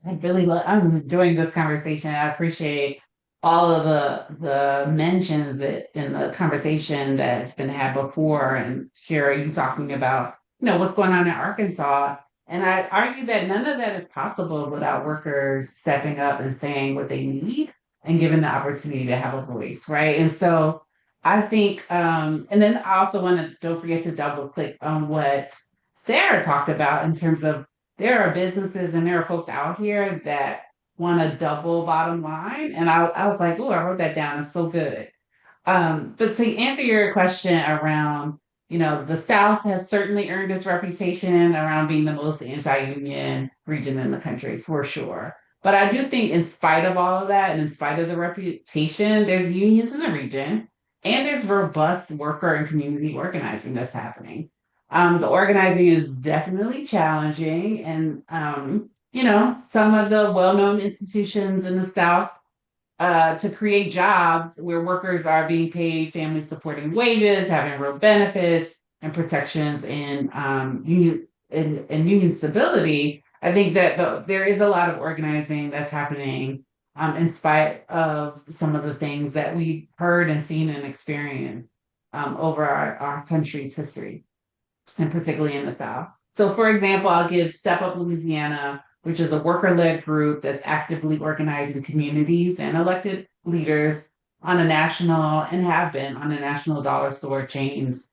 I'm enjoying this conversation. I appreciate all of the mentions that in the conversation that's been had before, and Sherry, you talking about, what's going on in Arkansas. And I argue that none of that is possible without workers stepping up and saying what they need and given the opportunity to have a voice, right? And so I think, and then I also want to don't forget to double click on what Sarah talked about in terms of there are businesses and there are folks out here that want a double bottom line. And I was like, oh, I wrote that down. It's so good. But to answer your question around, the South has certainly earned its reputation around being the most anti-union region in the country, for sure. But I do think, in spite of all of that, and in spite of the reputation, there's unions in the region, and there's robust worker and community organizing that's happening. The organizing is definitely challenging, and some of the well-known institutions in the South to create jobs where workers are being paid family supporting wages, having real benefits and protections and union stability. I think that there is a lot of organizing that's happening in spite of some of the things that we've heard and seen and experienced over our country's history, and particularly in the South. So, for example, I'll give Step Up Louisiana, which is a worker-led group that's actively organizing communities and elected leaders on a national and have been on a national dollar store chains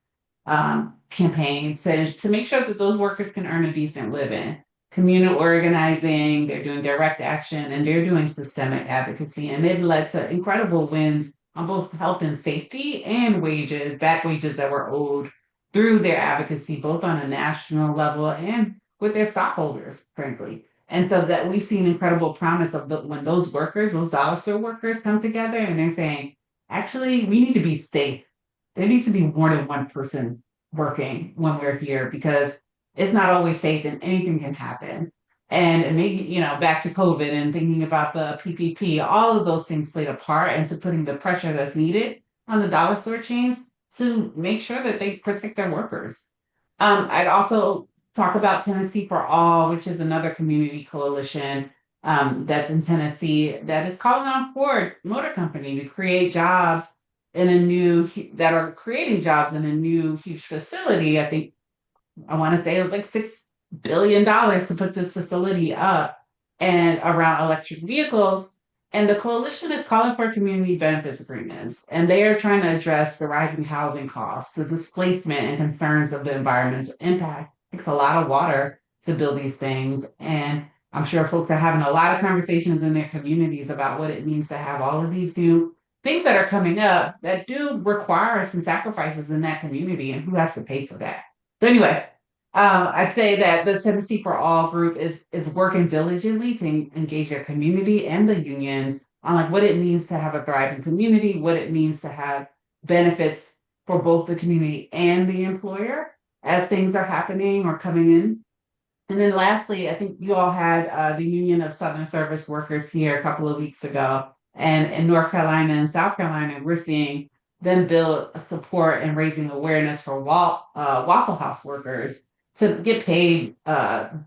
campaign to make sure that those workers can earn a decent living. Communal organizing, they're doing direct action, and they're doing systemic advocacy, and they've led to incredible wins on both health and safety and wages, back wages that were owed through their advocacy, both on a national level and with their stockholders, frankly. And so that we've seen incredible promise of when those workers, those dollar store workers come together and they're saying, actually, we need to be safe. There needs to be more than one person working when we're here because it's not always safe and anything can happen. And maybe, back to COVID and thinking about the PPP, all of those things played a part into putting the pressure that's needed on the dollar store chains to make sure that they protect their workers. I'd also talk about Tennessee for All, which is another community coalition that's in Tennessee that is calling on Ford Motor Company to create jobs that are creating jobs in a new huge facility. I want to say it was like $6 billion to put this facility up and around electric vehicles. And the coalition is calling for community benefits agreements, and they are trying to address the rising housing costs, the displacement and concerns of the environmental impact. It takes a lot of water to build these things. And I'm sure folks are having a lot of conversations in their communities about what it means to have all of these new things that are coming up that do require some sacrifices in that community and who has to pay for that. So anyway, I'd say that the Tennessee for All group is working diligently to engage their community and the unions on like what it means to have a thriving community, what it means to have benefits for both the community and the employer as things are happening or coming in. And then lastly, I think you all had the Union of Southern Service Workers here a couple of weeks ago. And in North Carolina and South Carolina, we're seeing them build support and raising awareness for Waffle House workers to get paid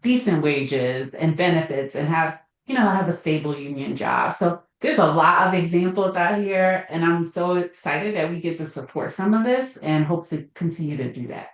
decent wages and benefits and have a stable union job. So there's a lot of examples out here, and I'm so excited that we get to support some of this and hope to continue to do that.